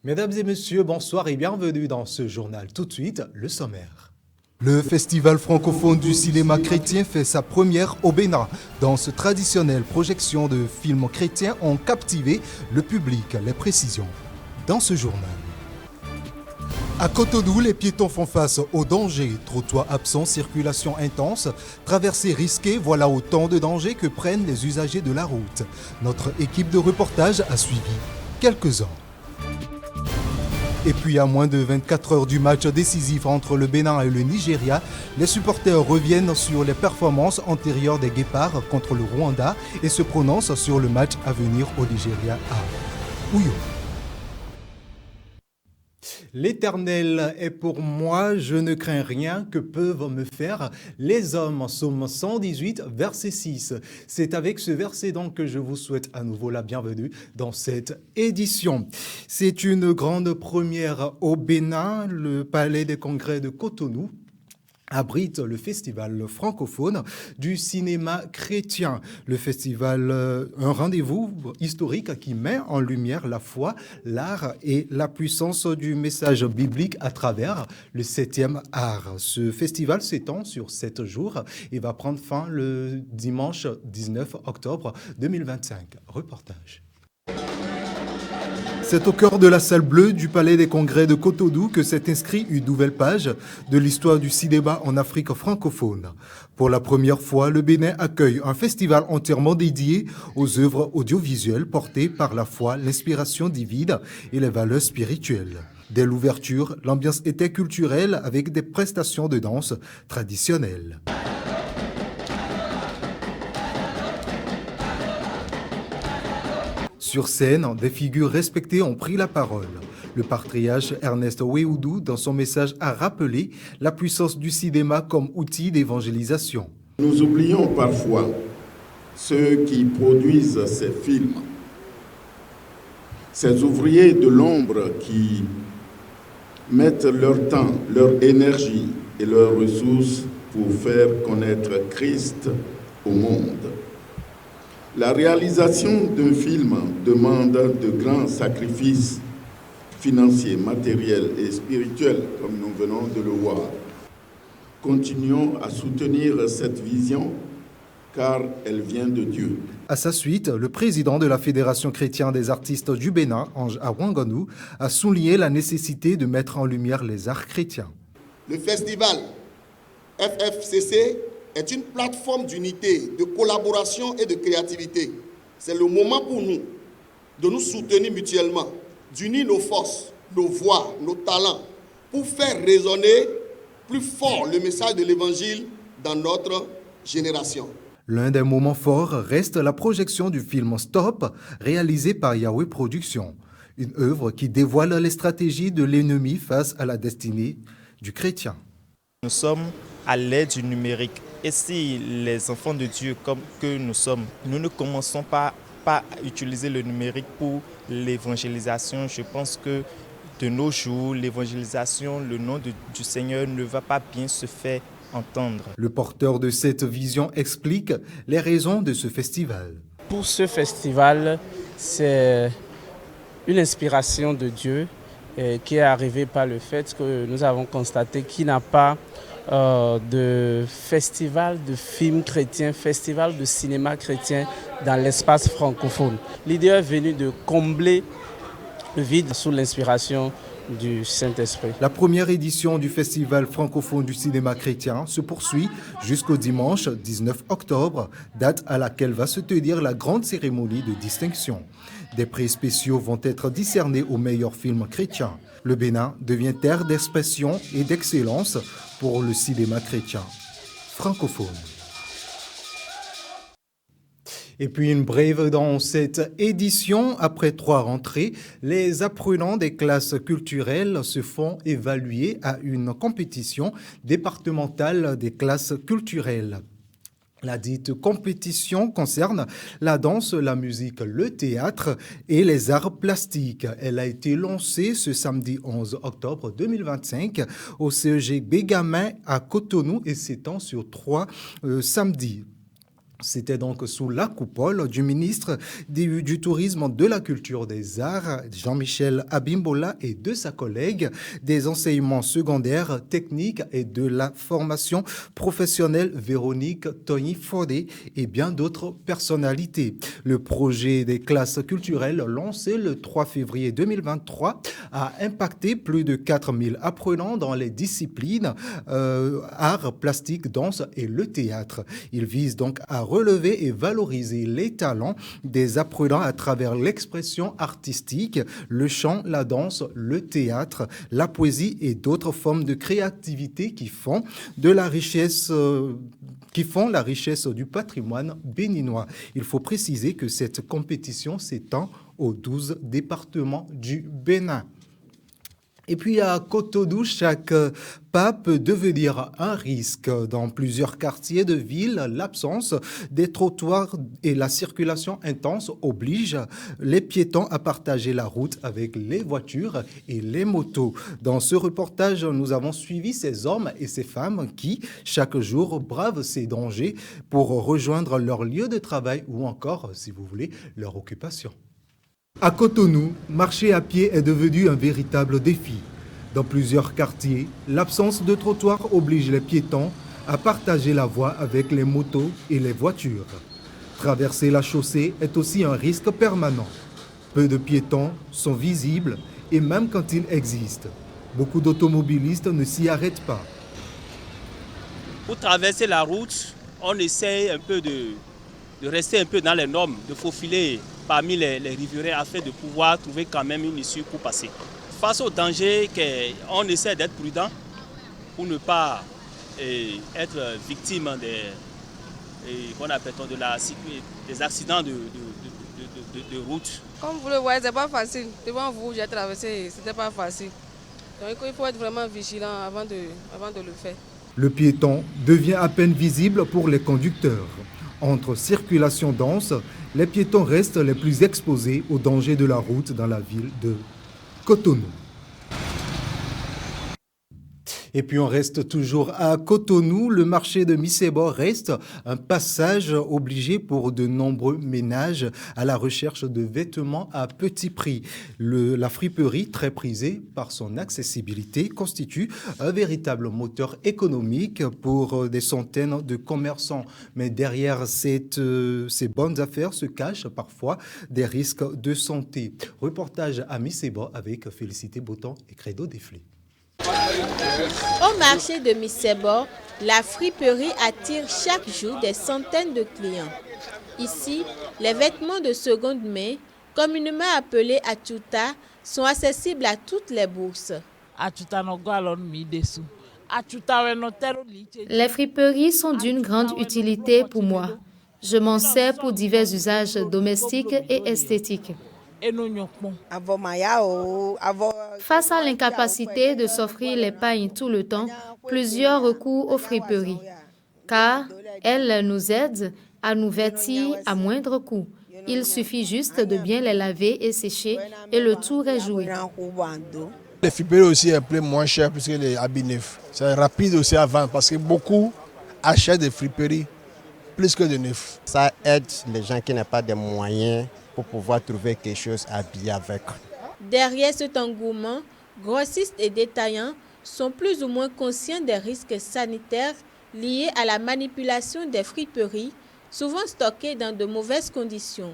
Mesdames et messieurs, bonsoir et bienvenue dans ce journal. Tout de suite, le sommaire. Le Festival francophone du cinéma chrétien fait sa première au Bénin. Dans ce traditionnelle projection de films chrétiens ont captivé le public. Les précisions dans ce journal. À Cotonou, les piétons font face au danger. Trottoirs absents, circulation intense, traversée risquée, voilà autant de dangers que prennent les usagers de la route. Notre équipe de reportage a suivi quelques-uns. Et puis à moins de 24 heures du match décisif entre le Bénin et le Nigeria, les supporters reviennent sur les performances antérieures des Guépards contre le Rwanda et se prononcent sur le match à venir au Nigeria à Uyo. L'Éternel est pour moi, je ne crains rien que peuvent me faire les hommes. Psaume 118, verset 6. C'est avec ce verset donc que je vous souhaite à nouveau la bienvenue dans cette édition. C'est une grande première au Bénin, le Palais des Congrès de Cotonou abrite le festival francophone du cinéma chrétien. Le festival, un rendez-vous historique qui met en lumière la foi, l'art et la puissance du message biblique à travers le 7e art. Ce festival s'étend sur 7 jours et va prendre fin le dimanche 19 octobre 2025. Reportage. C'est au cœur de la salle bleue du Palais des Congrès de Cotonou que s'est inscrit une nouvelle page de l'histoire du cinéma en Afrique francophone. Pour la première fois, le Bénin accueille un festival entièrement dédié aux œuvres audiovisuelles portées par la foi, l'inspiration divine et les valeurs spirituelles. Dès l'ouverture, l'ambiance était culturelle avec des prestations de danse traditionnelles. Sur scène, des figures respectées ont pris la parole. Le patriarche Ernest Weoudou, dans son message, a rappelé la puissance du cinéma comme outil d'évangélisation. Nous oublions parfois ceux qui produisent ces films, ces ouvriers de l'ombre qui mettent leur temps, leur énergie et leurs ressources pour faire connaître Christ au monde. La réalisation d'un film demande de grands sacrifices financiers, matériels et spirituels, comme nous venons de le voir. Continuons à soutenir cette vision, car elle vient de Dieu. À sa suite, le président de la Fédération chrétienne des artistes du Bénin, Ange Awanganou, a souligné la nécessité de mettre en lumière les arts chrétiens. Le festival FFCC est une plateforme d'unité, de collaboration et de créativité. C'est le moment pour nous de nous soutenir mutuellement, d'unir nos forces, nos voix, nos talents, pour faire résonner plus fort le message de l'Évangile dans notre génération. L'un des moments forts reste la projection du film Stop, réalisé par Yahweh Productions, une œuvre qui dévoile les stratégies de l'ennemi face à la destinée du chrétien. Nous sommes à l'ère du numérique. Et si les enfants de Dieu comme que nous sommes, nous ne commençons pas à utiliser le numérique pour l'évangélisation, je pense que de nos jours, l'évangélisation, le nom du Seigneur ne va pas bien se faire entendre. Le porteur de cette vision explique les raisons de ce festival. Pour ce festival, c'est une inspiration de Dieu qui est arrivée par le fait que nous avons constaté qu'il n'a pas de festival de films chrétiens, festival de cinéma chrétien dans l'espace francophone. L'idée est venue de combler le vide sous l'inspiration du Saint-Esprit. La première édition du Festival francophone du cinéma chrétien se poursuit jusqu'au dimanche 19 octobre, date à laquelle va se tenir la grande cérémonie de distinction. Des prix spéciaux vont être décernés aux meilleurs films chrétiens. Le Bénin devient terre d'expression et d'excellence pour le cinéma chrétien francophone. Et puis une brève dans cette édition. Après 3 rentrées, les apprenants des classes culturelles se font évaluer à une compétition départementale des classes culturelles. La dite compétition concerne la danse, la musique, le théâtre et les arts plastiques. Elle a été lancée ce samedi 11 octobre 2025 au CEG Bégamin à Cotonou et s'étend sur 3 samedis. C'était donc sous la coupole du ministre du Tourisme, de la Culture, des Arts, Jean-Michel Abimbola, et de sa collègue des enseignements secondaires, techniques et de la formation professionnelle, Véronique Toyi-Fodé, et bien d'autres personnalités. Le projet des classes culturelles, lancé le 3 février 2023, a impacté plus de 4000 apprenants dans les disciplines arts, plastique, danse et le théâtre. Il vise donc à relever et valoriser les talents des apprenants à travers l'expression artistique, le chant, la danse, le théâtre, la poésie et d'autres formes de créativité qui font la richesse du patrimoine béninois. Il faut préciser que cette compétition s'étend aux 12 départements du Bénin. Et puis à Cotonou, chaque pas peut devenir un risque. Dans plusieurs quartiers de ville, l'absence des trottoirs et la circulation intense obligent les piétons à partager la route avec les voitures et les motos. Dans ce reportage, nous avons suivi ces hommes et ces femmes qui, chaque jour, bravent ces dangers pour rejoindre leur lieu de travail ou encore, si vous voulez, leur occupation. À Cotonou, marcher à pied est devenu un véritable défi. Dans plusieurs quartiers, l'absence de trottoir oblige les piétons à partager la voie avec les motos et les voitures. Traverser la chaussée est aussi un risque permanent. Peu de piétons sont visibles et même quand ils existent, beaucoup d'automobilistes ne s'y arrêtent pas. Pour traverser la route, on essaye un peu de rester un peu dans les normes, de faufiler parmi les riverains afin de pouvoir trouver quand même une issue pour passer. Face au danger, on essaie d'être prudent pour ne pas être victime des accidents de route. Comme vous le voyez, c'est pas facile. Devant vous, j'ai traversé, c'était pas facile. Donc il faut être vraiment vigilant avant de le faire. Le piéton devient à peine visible pour les conducteurs. Entre circulation dense, les piétons restent les plus exposés aux dangers de la route dans la ville de Cotonou. Et puis on reste toujours à Cotonou. Le marché de Missebo reste un passage obligé pour de nombreux ménages à la recherche de vêtements à petit prix. La friperie, très prisée par son accessibilité, constitue un véritable moteur économique pour des centaines de commerçants. Mais derrière ces bonnes affaires se cachent parfois des risques de santé. Reportage à Missebo avec Félicité Boton et Credo Deflé. Au marché de Missebo, la friperie attire chaque jour des centaines de clients. Ici, les vêtements de seconde main, communément appelés achuta, sont accessibles à toutes les bourses. Les friperies sont d'une grande utilité pour moi. Je m'en sers pour divers usages domestiques et esthétiques. Face à l'incapacité de s'offrir les pailles tout le temps, plusieurs recourent aux friperies, car elles nous aident à nous vêtir à moindre coût. Il suffit juste de bien les laver et sécher et le tour est joué. Les friperies aussi un peu moins cher puisque les habits neufs. C'est rapide aussi à vendre parce que beaucoup achètent des friperies plus que de neufs. Ça aide les gens qui n'ont pas de moyens pour pouvoir trouver quelque chose à habiller avec. Derrière cet engouement, grossistes et détaillants sont plus ou moins conscients des risques sanitaires liés à la manipulation des friperies, souvent stockées dans de mauvaises conditions.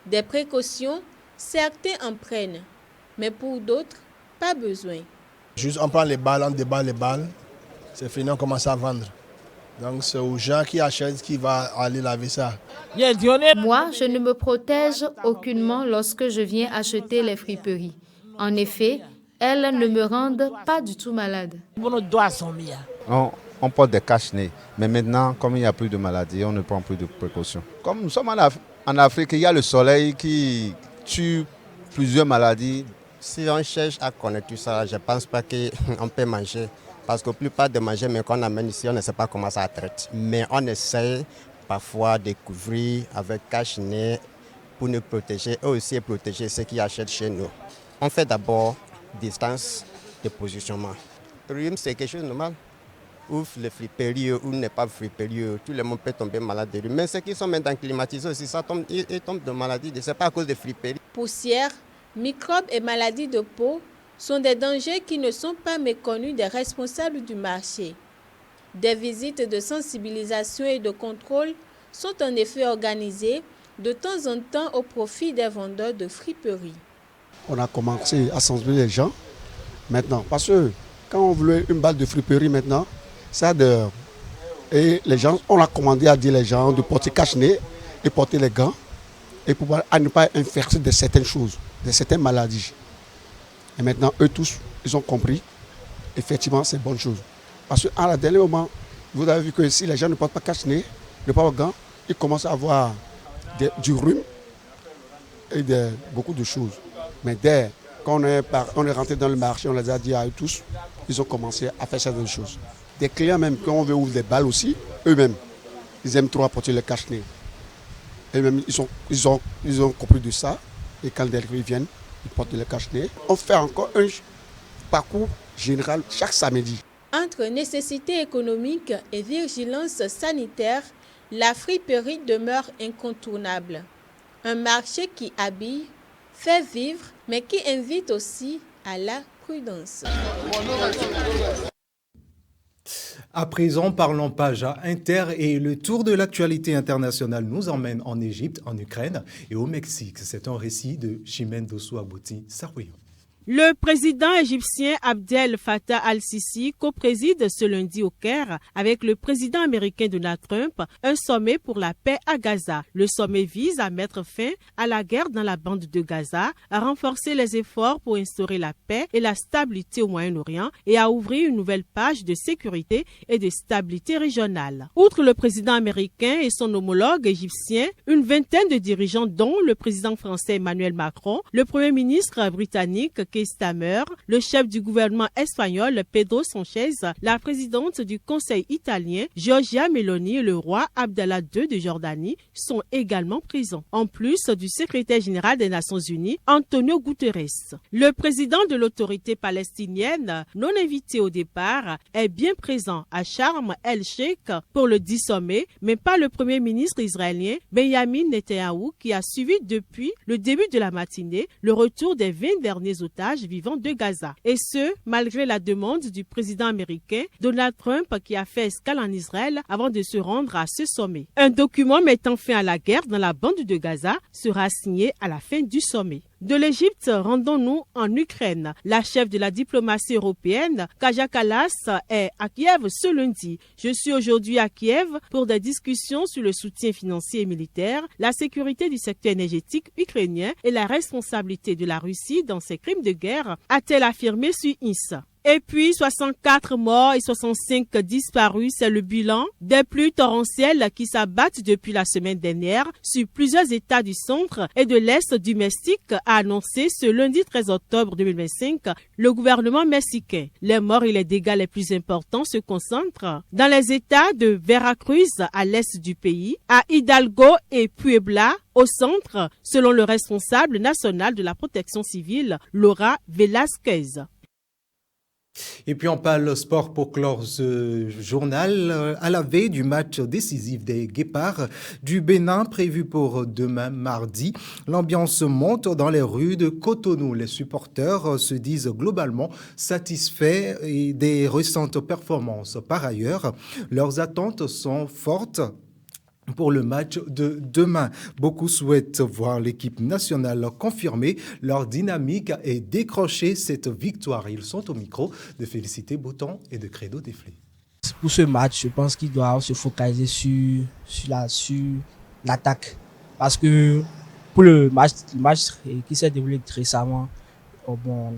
Des précautions, certains en prennent, mais pour d'autres, pas besoin. Juste on prend les balles, on déballe les balles, c'est fini, on commence à vendre. Donc c'est aux gens qui achètent qui vont aller laver ça. Moi, je ne me protège aucunement lorsque je viens acheter les friperies. En effet, elles ne me rendent pas du tout malade. On porte des cache-nez, mais maintenant, comme il n'y a plus de maladies, on ne prend plus de précautions. Comme nous sommes en Afrique, il y a le soleil qui tue plusieurs maladies. Si on cherche à connaître tout ça, je ne pense pas qu'on peut manger. Parce que la plupart des mangers qu'on amène ici, on ne sait pas comment ça traite. Mais on essaie parfois de couvrir avec cache-nez pour nous protéger et aussi protéger ceux qui achètent chez nous. On fait d'abord distance de positionnement. Rhume, c'est quelque chose de normal. ouvre les friperies ou n'est pas friperie, tout le monde peut tomber malade de lui. Mais ceux qui sont maintenant climatisés aussi, ils tombent de maladie, ce n'est pas à cause des friperies. Poussière, microbes et maladies de peau sont des dangers qui ne sont pas méconnus des responsables du marché. Des visites de sensibilisation et de contrôle sont en effet organisées de temps en temps au profit des vendeurs de friperies. On a commencé à sensibiliser les gens maintenant, parce que quand on voulait une balle de friperie maintenant, ça dehors. Et les gens, on a commandé à dire les gens de porter cache-nez et porter les gants et pouvoir à ne pas infecter de certaines choses, de certaines maladies. Et maintenant, eux tous, ils ont compris, effectivement, c'est une bonne chose. Parce qu'à la dernier moment, vous avez vu que si les gens ne portent pas cache-nez, ne portent pas de gants, ils commencent à avoir du rhume et beaucoup de choses. Mais dès qu'on est rentré dans le marché, on les a dit à eux tous, ils ont commencé à faire certaines choses. Des clients même, quand on veut ouvrir des balles aussi, eux-mêmes, ils aiment trop apporter le cache-nez. Et même, ils ont compris de ça. Et quand les clients viennent, ils portent le cache-nez. On fait encore un parcours général chaque samedi. Entre nécessité économique et vigilance sanitaire, la friperie demeure incontournable. Un marché qui habille, fait vivre, mais qui invite aussi à la prudence. À présent, parlons page inter et le tour de l'actualité internationale nous emmène en Égypte, en Ukraine et au Mexique. C'est un récit de Chimène Dossou-Abouti-Sarouyo. Le président égyptien Abdel Fattah al-Sisi co-préside ce lundi au Caire avec le président américain Donald Trump un sommet pour la paix à Gaza. Le sommet vise à mettre fin à la guerre dans la bande de Gaza, à renforcer les efforts pour instaurer la paix et la stabilité au Moyen-Orient et à ouvrir une nouvelle page de sécurité et de stabilité régionale. Outre le président américain et son homologue égyptien, une vingtaine de dirigeants dont le président français Emmanuel Macron, le premier ministre britannique Starmer, le chef du gouvernement espagnol Pedro Sanchez, la présidente du Conseil italien Giorgia Meloni et le roi Abdallah II de Jordanie sont également présents, en plus du secrétaire général des Nations Unies Antonio Guterres. Le président de l'autorité palestinienne, non invité au départ, est bien présent à Sharm el-Sheikh pour le 10 sommet, mais pas le premier ministre israélien Benjamin Netanyahou qui a suivi depuis le début de la matinée le retour des 20 derniers otages vivant de Gaza. Et ce, malgré la demande du président américain Donald Trump qui a fait escale en Israël avant de se rendre à ce sommet. Un document mettant fin à la guerre dans la bande de Gaza sera signé à la fin du sommet. De l'Égypte, rendons-nous en Ukraine. La chef de la diplomatie européenne, Kaja Kallas, est à Kiev ce lundi. Je suis aujourd'hui à Kiev pour des discussions sur le soutien financier et militaire, la sécurité du secteur énergétique ukrainien et la responsabilité de la Russie dans ses crimes de guerre, a-t-elle affirmé sur INSA. Et puis, 64 morts et 65 disparus, c'est le bilan des pluies torrentielles qui s'abattent depuis la semaine dernière sur plusieurs États du centre et de l'Est du Mexique, a annoncé ce lundi 13 octobre 2025 le gouvernement mexicain. Les morts et les dégâts les plus importants se concentrent dans les États de Veracruz à l'est du pays, à Hidalgo et Puebla au centre, selon le responsable national de la protection civile, Laura Velasquez. Et puis on parle sport pour clore ce journal à la veille du match décisif des Guépards du Bénin prévu pour demain mardi. L'ambiance monte dans les rues de Cotonou. Les supporters se disent globalement satisfaits des récentes performances. Par ailleurs, leurs attentes sont fortes pour le match de demain. Beaucoup souhaitent voir l'équipe nationale confirmer leur dynamique et décrocher cette victoire. Ils sont au micro de Félicité Bouton et de Credo Deflé. Pour ce match, je pense qu'ils doivent se focaliser sur l'attaque. Parce que pour le match qui s'est déroulé récemment,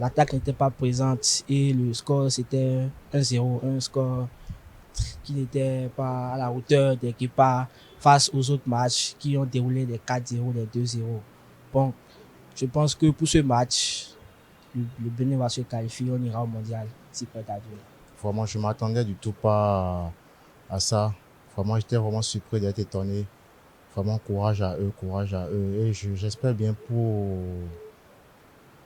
l'attaque n'était pas présente et le score c'était 1-0, un score qui n'était pas à la hauteur des Guépards face aux autres matchs qui ont déroulé les 4-0, les 2-0. Bon, je pense que pour ce match, le Bénin va se qualifier, on ira au mondial, si prêt à Dieu. Vraiment, je ne m'attendais du tout pas à ça. Vraiment, j'étais vraiment surpris d'être étonné. Vraiment, courage à eux. Et j'espère bien pour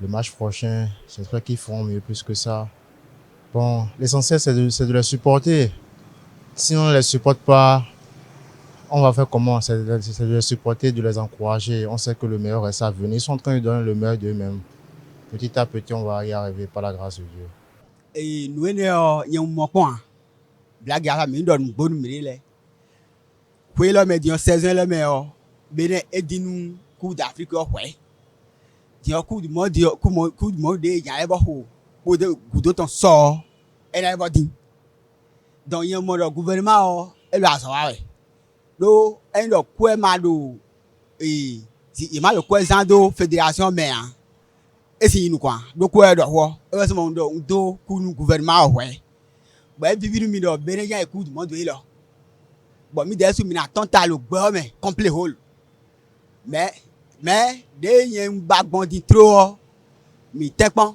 le match prochain, j'espère qu'ils feront mieux plus que ça. Bon, l'essentiel, c'est de les supporter. Si on ne les supporte pas, on va faire comment? C'est de les supporter, de les encourager. On sait que le meilleur reste à venir. Ils sont en train de donner le meilleur d'eux-mêmes. Petit à petit, on va y arriver par la grâce de Dieu. Et nous, blague à la mine donne bonne mille. Puis là, mais disons 16 ans, le meilleur. Bénin et dis-nous coup d'Afrique, ouais. Disons coup du monde, coup du monde, il y a un peu pour de goûter ton sort. Et là, il va dire. Donc, il y a un mot de gouvernement, et là, ça va, ouais. Donc, il y a un quoi, malo, et il y a le quoi, zando, fédération, mais, et si nous, quoi. Donc, quoi, de quoi, et là, c'est mon dos, coup, nous, gouvernement, ouais. Bon, bibi nous, mino, bénin, il y a un coup du monde, là. Bon, mi desu mi na tonta le gbe mais complet hole. Mais de yen bagbon di trop mi tekpon.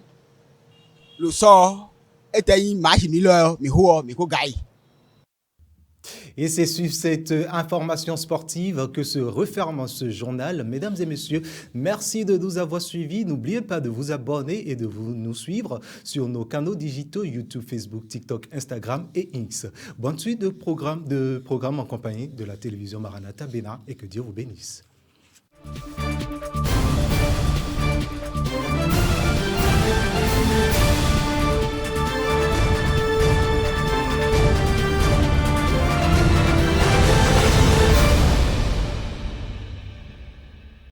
Le sort était une machine là mi ho gaï. Et c'est sur cette information sportive que se referme ce journal. Mesdames et messieurs, merci de nous avoir suivis. N'oubliez pas de vous abonner et de nous suivre sur nos canaux digitaux YouTube, Facebook, TikTok, Instagram et X. Bonne suite de programmes en compagnie de la télévision Maranatha Bénin et que Dieu vous bénisse.